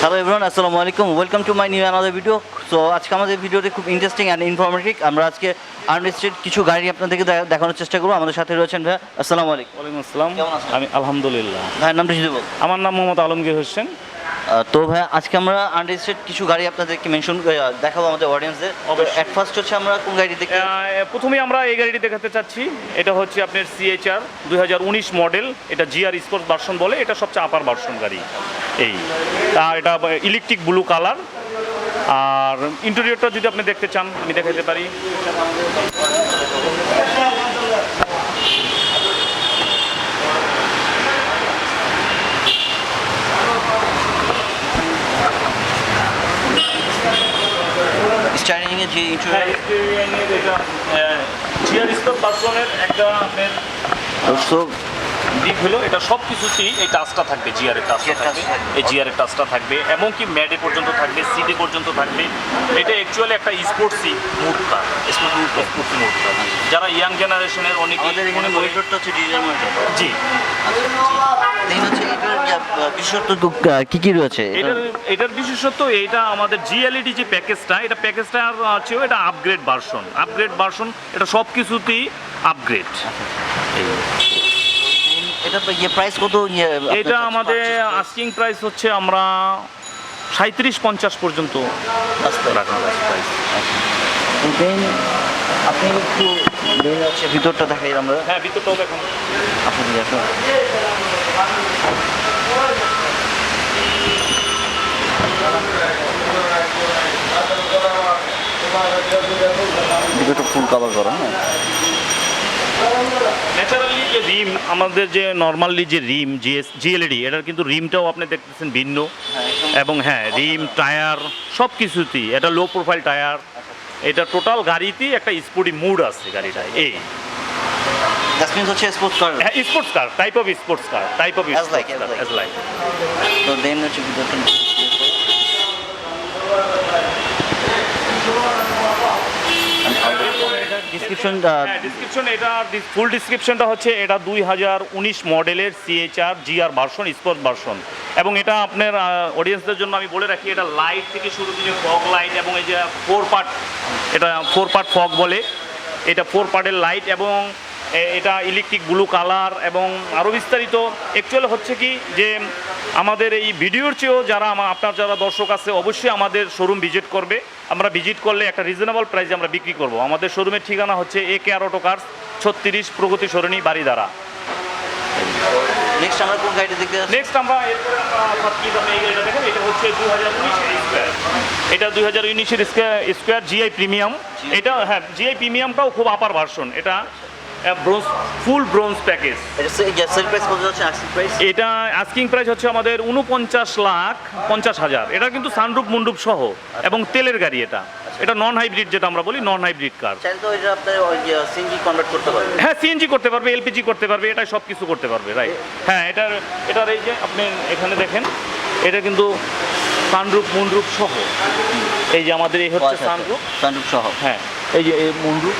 Hello everyone, আসসালামু আলাইকুম। Welcome to my new another video. So আজকে আমাদের ভিডিওতে খুব ইন্টারেস্টিং অ্যান্ড ইনফরমেটিভ। আমরা আজকে আনলিস্টেড কিছু গাড়ি আপনাদেরকে দেখানোর চেষ্টা করবো। আমাদের সাথে রয়েছেন ভাই। আসসালামু আলাইকুম। ওয়ালাইকুম আসসালাম। কেমন আছেন? আমি আলহামদুলিল্লাহ। ভাইয়ের নামটা যদি বল। আমার নাম মোহাম্মদ আলমগীর হোসেন। তো ভাই আজকে আমরা আনলিস্টেড কিছু গাড়ি আপনাদেরকে দেখাবো আমাদের অডিয়েন্সদের। অবশ্যই। অ্যাট ফার্স্ট হচ্ছে আমরা কোন গাড়ি দেখি? প্রথমেই আমরা এই গাড়িটি দেখাতে চাচ্ছি। এটা হচ্ছে আপনার CHR 2019 মডেল। এটা GR স্পোর্টস ভার্সন বলে। এটা সবচেয়ে আপার ভার্সন গাড়ি। এটা ইলেকট্রিক ব্লু কালার। আর ইন্টেরিয়রটা যদি আপনি দেখতে চান আমি দেখাতে পারি। স্টাইলিং এর যে ইন্টেরিয়র GR স্পোর্টস ভার্সনের একটা আপনার দিক হলো এটা সব কিছুতেই এই টাচটা থাকবে, জিআরের টাচটা থাকবে, এই জিআরের টাচটা থাকবে এবং কি ম্যাডে পর্যন্ত থাকবে, সিডে পর্যন্ত থাকবে। এটা অ্যাকচুয়ালি একটা স্পোর্টসি মুড কার, স্পোর্টসি মুড কার। যারা ইয়াং জেনারেশনের অনেকেই এখানে মনিটরটা হচ্ছে ডিজিটাল মনিটর। জি, এই হচ্ছে এটার বিশেষত্ব কি কি রয়েছে? এটার বিশেষত্ব এটা আমাদের GLED যে প্যাকেজটা, এটা প্যাকেজটা আছে এটা আপগ্রেড ভার্সন। এটা সব কিছুতেই আপগ্রেড। এটা প্রাইস কত? এটা আমাদের আস্কিং প্রাইস হচ্ছে আমরা 37-50 পর্যন্ত রাখা প্রাইস। আপনি একটু হচ্ছে ভিতরটা দেখাই আমরা। হ্যাঁ, ভিতরটাও দেখুন। আপনি দেখুন ভিতরটা ফুল কভার করা। হ্যাঁ, ন্যাচারালি যে রিম, আমাদের যে নর্মালি যে রিম GLED, এটার কিন্তু রিমটাও আপনি দেখতেছেন ভিন্ন। এবং হ্যাঁ, রিম টায়ার সব কিছুতেই এটা লো প্রোফাইল টায়ার। এটা টোটাল গাড়িতেই একটা স্পোর্টি মুড আছে গাড়িটায়। দ্যাট মিন্স হচ্ছে স্পোর্টস কার। হ্যাঁ, sports car, type of sports car. As like. তো দেন হচ্ছে ভিতরটা ডিসক্রিপশন। এটা ফুল ডিসক্রিপশনটা হচ্ছে এটা 2019 মডেলের CHR GR version, sports version. এবং এটা আপনার অডিয়েন্সদের জন্য আমি বলে রাখি, এটা লাইট থেকে শুরু করে ফগ লাইট এবং এই যে 4 পার্ট, এটা 4 পার্ট ফগ বলে। এটা 4 পার্টের লাইট এবং এটা ইলেকট্রিক ব্লু কালার এবং আরও বিস্তারিত। অ্যাকচুয়ালি হচ্ছে কি যে আমাদের এই ভিডিওর চেয়েও আপনার যারা দর্শক আছে অবশ্যই আমাদের শোরুম ভিজিট করবে। আমরা ভিজিট করলে একটা রিজনেবল প্রাইসে আমরা বিক্রি করব। আমাদের শোরুমের ঠিকানা হচ্ছে AK অটো কার্স, 36 প্রগতি সরণি, বাড়িধারা। নেক্সট আমরা কোন গাড়িটা দেখতে যাচ্ছি? নেক্সট আমরা এরপরে এই গাড়িটা দেখেন। এটা হচ্ছে 2019 স্কোয়ার। এটা 2019 স্কোয়ার GI প্রিমিয়াম। এটা হ্যাঁ, GI প্রিমিয়ামটাও খুব আপার ভার্সন। এটা ফুল ব্রোঞ্জ প্যাকেজ। এটা আস্কিং প্রাইস হচ্ছে আমাদের 49,50,000। এটা কিন্তু সানরুফ মুন্ডুপ সহ এবং তেলের গাড়ি। এটা নন হাইব্রিড, যেটা আমরা বলি নন হাইব্রিড কার। হ্যাঁ, CNG করতে পারবে, LPG করতে পারবে, এটা সব কিছু করতে পারবে, রাইট। হ্যাঁ, এটার এই যে আপনি এখানে দেখেন, এটা কিন্তু সানরুফ মুন্ডুপ সহ। এই যে আমাদের এই হচ্ছে সানরুফ সহ। হ্যাঁ, এই যে এই মুন্ডুপ।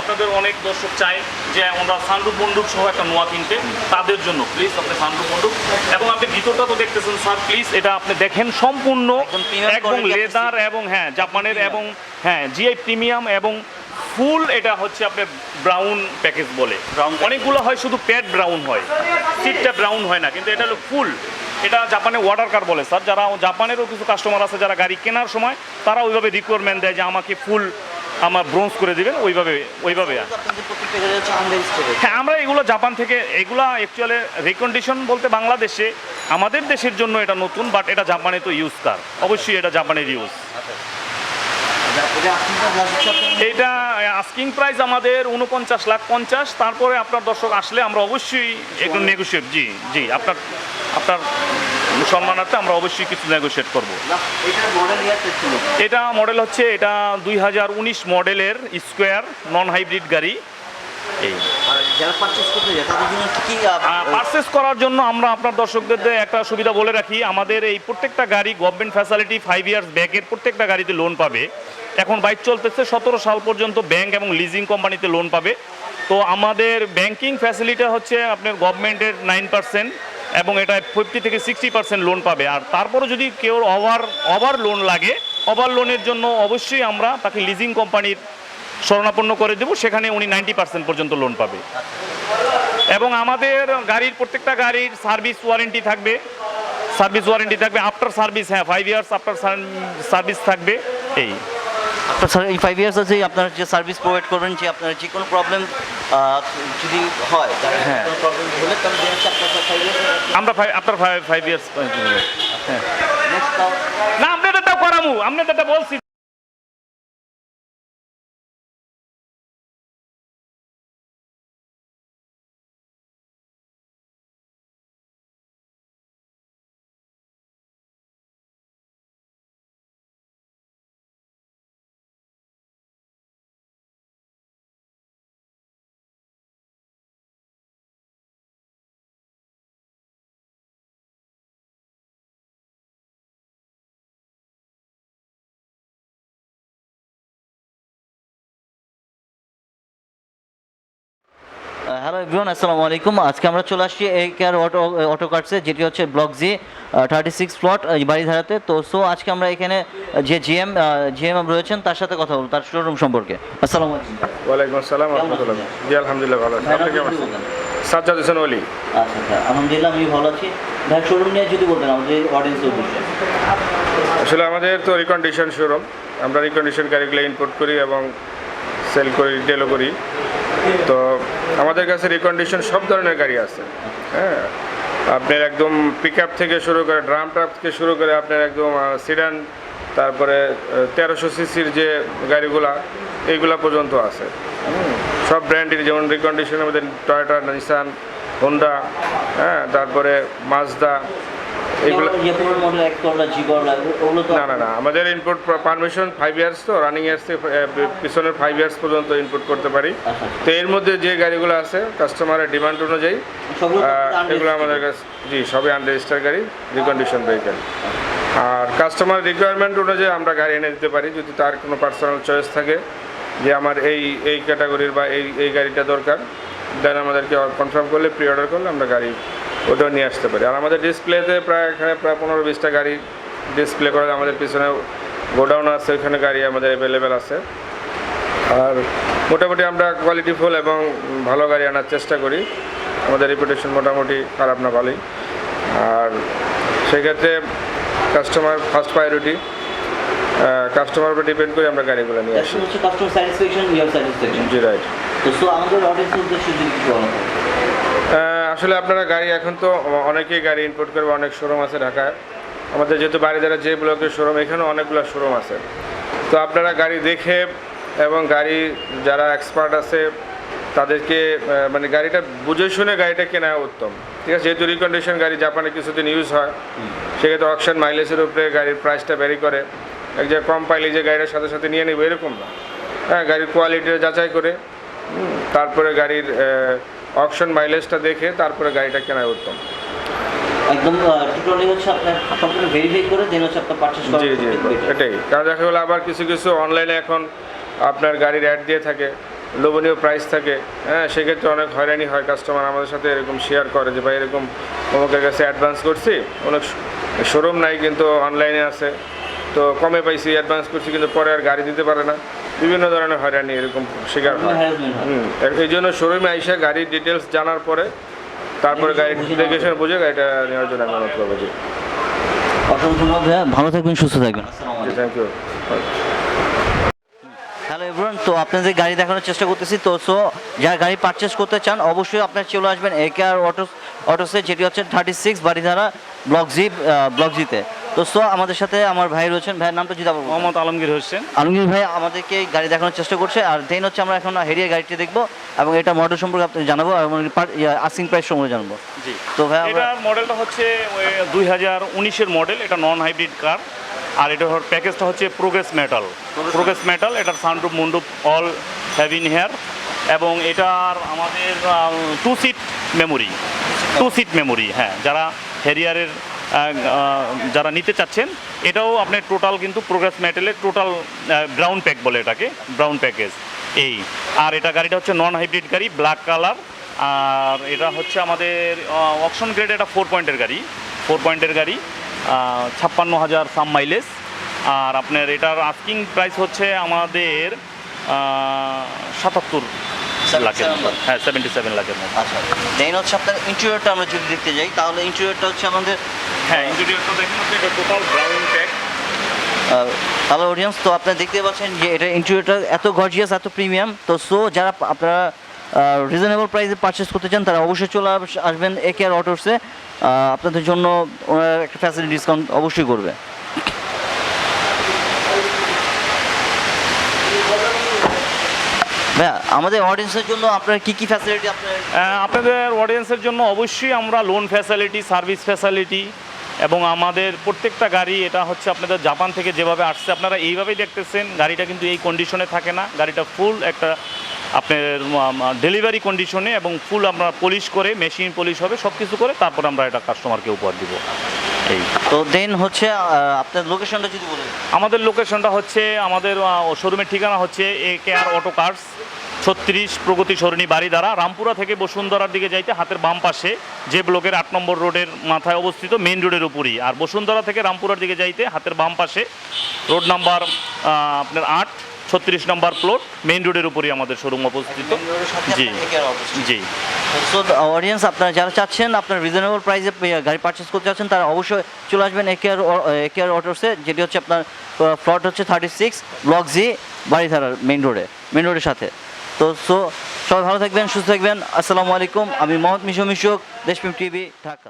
আপনাদের অনেক দর্শক চায় যে আমরা সানরুফ মন্ডুপ সহ একটা নোয়া কিনতে। তাদের জন্য প্লিজ আপনি সানরুফ মন্ডুপ এবং আপনি ভিতরটা তো দেখতেছেন স্যার, প্লিজ এটা আপনি দেখেন সম্পূর্ণ একদম লেদার এবং হ্যাঁ জাপানের এবং হ্যাঁ GI প্রিমিয়াম এবং ফুল। এটা হচ্ছে আপনার ব্রাউন প্যাকেজ বলে। অনেকগুলো হয় শুধু প্যাড ব্রাউন হয়, সিটটা ব্রাউন হয় না, কিন্তু এটা হলো ফুল। এটা জাপানে ওয়াটার কার বলে স্যার। যারা জাপানেরও কিছু কাস্টমার আছে যারা গাড়ি কেনার সময় তারা ওইভাবে রিকোয়ারমেন্ট দেয় যে আমাকে ফুল আমার ব্রোঞ্জ করে দিবেন, ওইভাবে। হ্যাঁ, আমরা এগুলো জাপান থেকে, এগুলো অ্যাকচুয়ালি রিকন্ডিশন বলতে বাংলাদেশে, আমাদের দেশের জন্য এটা নতুন, বাট এটা জাপানে তো ইউজ কার, অবশ্যই এটা জাপানের ইউজ। এটা আস্কিং প্রাইস আমাদের 49,50,000। তারপরে আপনার দর্শক আসলে আমরা অবশ্যই একটু নেগোশিয়েট। জি আপনার সম্মানার্থে আমরা অবশ্যই কিছু নেগোশিয়েট করব। এটা মডেল হচ্ছে এটা 2019 মডেলের স্কোয়ার নন হাইব্রিড গাড়ি। পারচেস করার জন্য আমরা আপনার দর্শকদের একটা সুবিধা বলে রাখি, আমাদের এই প্রত্যেকটা গাড়ি গভর্নমেন্ট ফ্যাসিলিটি 5 ইয়ার্স ব্যাকের প্রত্যেকটা গাড়িতে লোন পাবে। এখন বাইক চলতেছে 17 সাল পর্যন্ত ব্যাংক এবং লিজিং কোম্পানিতে লোন পাবে। তো আমাদের ব্যাংকিং ফ্যাসিলিটি হচ্ছে আপনার গভর্নমেন্টের 9%, এবং এটা 50 থেকে 60% লোন পাবে। আর তারপরে যদি কেউ ওভার লোন লাগে, ওভার লোনের জন্য অবশ্যই আমরা তাকে লিজিং কোম্পানির শরণাপন্ন করে দেবো, সেখানে উনি 90% পর্যন্ত লোন পাবে। এবং আমাদের গাড়ির প্রত্যেকটা গাড়ির সার্ভিস ওয়ারেন্টি থাকবে, আফটার সার্ভিস, হ্যাঁ 5 ইয়ার্স আফটার সার্ভিস থাকবে। এই আপনার স্যার এই 5 ইয়ার্স আছে আপনার যে সার্ভিস প্রোভাইড করবেন, যে আপনার যে কোনো প্রবলেম যদি হয়, হ্যাঁ। কোনো প্রবলেম হলে তাহলে দেখা যাচ্ছে আপনার 5 ইয়ার্স আমরা আফটার 5 ইয়ার্স হ্যাঁ। নেক্সট না, আপনাদেরটা করামু, আপনাদেরটা বলছি। হ্যালো এভরিওয়ান, আসসালামু আলাইকুম। আজকে আমরা চলে আসছি একেআর অটো কার্টসে, যেটি হচ্ছে ব্লক জি 36 প্লট বাড়িধারাতে। তো আজকে আমরা এখানে যে জিএম রয়েছেন তার সাথে কথা বলবো তার শোরুম সম্পর্কে। আসসালামু আলাইকুম। ওয়ালাইকুম আসসালাম রহমতুল্লাহ। জি আলহামদুলিল্লাহ ভালো আছি। আপনি কেমন আছেন? সাজ্জাদ হোসেন ওলি। আচ্ছা আচ্ছা, আলহামদুলিল্লাহ আমি ভালো আছি। ভাই শোরুম নিয়ে যদি বলতেন আমাদের অডিয়েন্সের উদ্দেশ্যে। আসলে আমাদের তো রিকন্ডিশন শোরুম, আমরা রিকন্ডিশন গাড়িগুলো ইম্পোর্ট করি এবং সেল করি, রিটেলও করি। তো আমাদের কাছে রিকন্ডিশন সব ধরনের গাড়ি আছে। হ্যাঁ, আপনার একদম পিক আপ থেকে শুরু করে, ড্রাম ট্রাপ থেকে শুরু করে আপনার একদম সিডান, তারপরে 1300 সিসির যে গাড়িগুলা এইগুলা পর্যন্ত আছে। সব ব্র্যান্ডের, যেমন রিকন্ডিশনের মধ্যে টয়োটা, নিসান, হোন্ডা, হ্যাঁ, তারপরে মাজদা, এগুলো। না, আমাদের ইনপুট পারমিশন 5 ইয়ার্স, তো রানিং ইয়ার্স পিছনের 5 ইয়ার্স পর্যন্ত ইনপুট করতে পারি। তো এর মধ্যে যে গাড়িগুলো আছে কাস্টমারের ডিমান্ড অনুযায়ী এগুলো আমাদের কাছে, জি, সবই আনরেজিস্টার গাড়ি, রিকন্ডিশন ভেহিকেল। আর কাস্টমার রিকোয়ারমেন্ট অনুযায়ী আমরা গাড়ি এনে দিতে পারি, যদি তার কোনো পার্সোনাল চয়েস থাকে যে আমার এই ক্যাটাগরির বা এই গাড়িটা দরকার, দেন আমাদেরকে কনফার্ম করলে, প্রি অর্ডার করলে আমরা গাড়ি ওটাও নিয়ে আসতে পারি। আর আমাদের ডিসপ্লেতে এখানে প্রায় 15-20টা গাড়ি ডিসপ্লে করে, আমাদের পিছনে গোডাউন আছে, ওইখানে গাড়ি আমাদের অ্যাভেলেবেল আছে। আর মোটামুটি আমরা কোয়ালিটিফুল এবং ভালো গাড়ি আনার চেষ্টা করি। আমাদের রেপুটেশন মোটামুটি খারাপ না, ভালোই। আর সেক্ষেত্রে কাস্টমার ফার্স্ট প্রায়োরিটি, কাস্টমার উপর ডিপেন্ড করে আমরা গাড়িগুলো নিয়ে আসি। Customer satisfaction, your satisfaction. G right. তো আমাদের অডিয়েন্সের উদ্দেশ্যে যদি কিছু বলা হয়। আসলে আপনারা গাড়ি এখন তো অনেকেই গাড়ি ইম্পোর্ট করবে, অনেক শোরুম আছে ঢাকায়। আমাদের যেহেতু বাড়িধারা যে ব্লকের শোরুম, এখানেও অনেকগুলো শোরুম আছে। তো আপনারা গাড়ি দেখে এবং গাড়ি যারা এক্সপার্ট আছে তাদেরকে মানে গাড়িটা বুঝে শুনে গাড়িটা কেনা উত্তম, ঠিক আছে। যেহেতু রিকন্ডিশন গাড়ি জাপানে কিছুদিন ইউজ হয়, সেক্ষেত্রে অকশন মাইলেজের উপরে গাড়ির প্রাইসটা ভ্যারি করে। এক জায়গায় কম পাইলে যে গাড়িটার সাথে সাথে নিয়ে নেবে এরকম না। হ্যাঁ, গাড়ির কোয়ালিটিটা যাচাই করে তারপরে গাড়ির অকশন মাইলেজটা দেখে তারপরে গাড়িটা কেনা উত্তম। একদম টোটালি হচ্ছে আপনার সম্পূর্ণ ভেরিফাই করে দেন হচ্ছে আপনার পারচেজ করা। জি, এটাই। কারণ দেখা গেলো আবার কিছু অনলাইনে এখন আপনার গাড়ির অ্যাড দিয়ে থাকে, লোভনীয় প্রাইস থাকে। হ্যাঁ, সেক্ষেত্রে অনেক হয়রানি হয়। কাস্টমার আমাদের সাথে এরকম শেয়ার করে যে ভাই এরকম অমুকের কাছে অ্যাডভান্স করছি, অনেক শোরুম নাই কিন্তু অনলাইনে আছে, তো কমে পাইছি, অ্যাডভান্স করছি কিন্তু পরে আর গাড়ি দিতে পারে না। বিভিন্ন ধরনের হয়রানি এরকম শিকার হয়। এই জন্য শোরুমে আইসা গাড়ির ডিটেলস জানার পরে তারপরে গাড়ি দেখে বুঝে গাড়িটা নেওয়ার জন্য আমি অনুরোধ করবো। জি, অসংখ্য ধন্যবাদ ভাইয়া, ভালো থাকবেন, সুস্থ থাকবেন। Thank you. হ্যালো এভরিওয়ান, তো আপনাদের গাড়ি দেখানোর চেষ্টা করতেছি। তো যারা গাড়ি পারচেস করতে চান অবশ্যই আপনারা চলে আসবেন একেআর অটোসে, যেটি হচ্ছে 36 বাড়িধারা ব্লক জিতে। তো আমাদের সাথে আমার ভাই রয়েছেন, ভাইয়ের নামটা যদি আবার মোহাম্মদ আলমগীর হোসেন। আলমগীর ভাই আমাদেরকে গাড়ি দেখানোর চেষ্টা করছে। আর দেন হচ্ছে আমরা এখন হেরিয়ার গাড়িটি দেখবো এবং এটা মডেল সম্পর্কে আপনাকে জানাবো এবং আস্কিং প্রাইস সম্পর্কে জানাবো। জি, তো ভাই এটার মডেলটা হচ্ছে 2019-এর মডেল, এটা নন হাইব্রিড কার। আর এটার প্যাকেজটা হচ্ছে প্রোগ্রেস মেটাল। এটার সানরুফ মুন্ডুপ অল হ্যাভ ইন হেয়ার, এবং এটার আমাদের 2 সিট মেমোরি। হ্যাঁ, যারা হ্যারিয়ারের যারা নিতে চাচ্ছেন, এটাও আপনার টোটাল কিন্তু প্রোগ্রেস মেটালের টোটাল ব্রাউন প্যাক বলে এটাকে, ব্রাউন প্যাকেজ এই। আর এটা গাড়িটা হচ্ছে নন হাইব্রিড গাড়ি, ব্ল্যাক কালার, আর এটা হচ্ছে আমাদের অকশন গ্রেড, এটা 4 পয়েন্টের গাড়ি, 4 পয়েন্টের গাড়ি, 56,000 সাম মাইলেজ। আর আপনার এটার আস্কিং প্রাইস হচ্ছে আমাদের 77 লাখের মতো, হ্যাঁ 77 লাখের মতো। আচ্ছা, দেন হচ্ছে আপনার ইন্টেরিয়রটা আমরা যদি দেখতে যাই, তাহলে ইন্টেরিয়রটা হচ্ছে আমাদের হ্যাঁ ইন্টেরিয়রটা দেখেন আপনি, এটা total brown tag. Hello audience, তো আপনারা দেখতে পাচ্ছেন যে এটা ইন্টেরিয়রটা এত গর্জিয়াস, এত প্রিমিয়াম। তো সো যারা আপনারা রিজনেবল প্রাইসে পারচেস করতে চান তারা অবশ্যই চলে আসবেন একেআর অটোসে। আপনাদের জন্য ওনারা একটা ফ্যাসিলিটি ডিসকাউন্ট অবশ্যই করবে। ভাইয়া, আমাদের অডিয়েন্সের জন্য আপনার কি কি ফ্যাসিলিটি আপনাদের অডিয়েন্সের জন্য অবশ্যই আমরা লোন ফ্যাসিলিটি, সার্ভিস ফ্যাসিলিটি, এবং আমাদের প্রত্যেকটা গাড়ি, এটা হচ্ছে আপনাদের জাপান থেকে যেভাবে আসছে আপনারা এইভাবেই দেখতেছেন, গাড়িটা কিন্তু এই কন্ডিশনে থাকে না, গাড়িটা ফুল একটা আপনার ডেলিভারি কন্ডিশনে এবং ফুল আমরা পলিশ করে, মেশিন পলিশ হবে, সব কিছু করে তারপর আমরা এটা কাস্টমারকে উপহার দিব। এই তো দেন হচ্ছে আপনার লোকেশনটা যদি বলেন। আমাদের লোকেশনটা হচ্ছে, আমাদের শোরুমের ঠিকানা হচ্ছে একেআর অটো কার্স, 36 প্রগতি সরণি বাড়িধারা, রামপুরা থেকে বসুন্ধরার দিকে যাইতে হাতের বাম পাশে, যে ব্লকের 8 নম্বর রোডের মাথায় অবস্থিত, মেইন রোডের উপরই। আর বসুন্ধরা থেকে রামপুরার দিকে যাইতে হাতের বাম পাশে, রোড নাম্বার আপনার 8, 36 নম্বর প্লট, মেইন রোডের উপরই আমাদের শোরুম অবস্থিত। জি জি। সো অডিয়েন্স, আপনারা যারা চাচ্ছেন আপনার রিজনেবল প্রাইসে গাড়ি পারচেস করতে চাচ্ছেন তারা অবশ্যই চলে আসবেন একেআর অটোসে, যেটি হচ্ছে আপনার প্লট হচ্ছে 36 ব্লক জি, বাড়িধারার মেইন রোডের সাথে। তো সো সবাই ভালো থাকবেন, সুস্থ থাকবেন। আসসালামু আলাইকুম। আমি মোহাম্মদ মিশু, দেশপ্রেম টিভি, ঢাকা।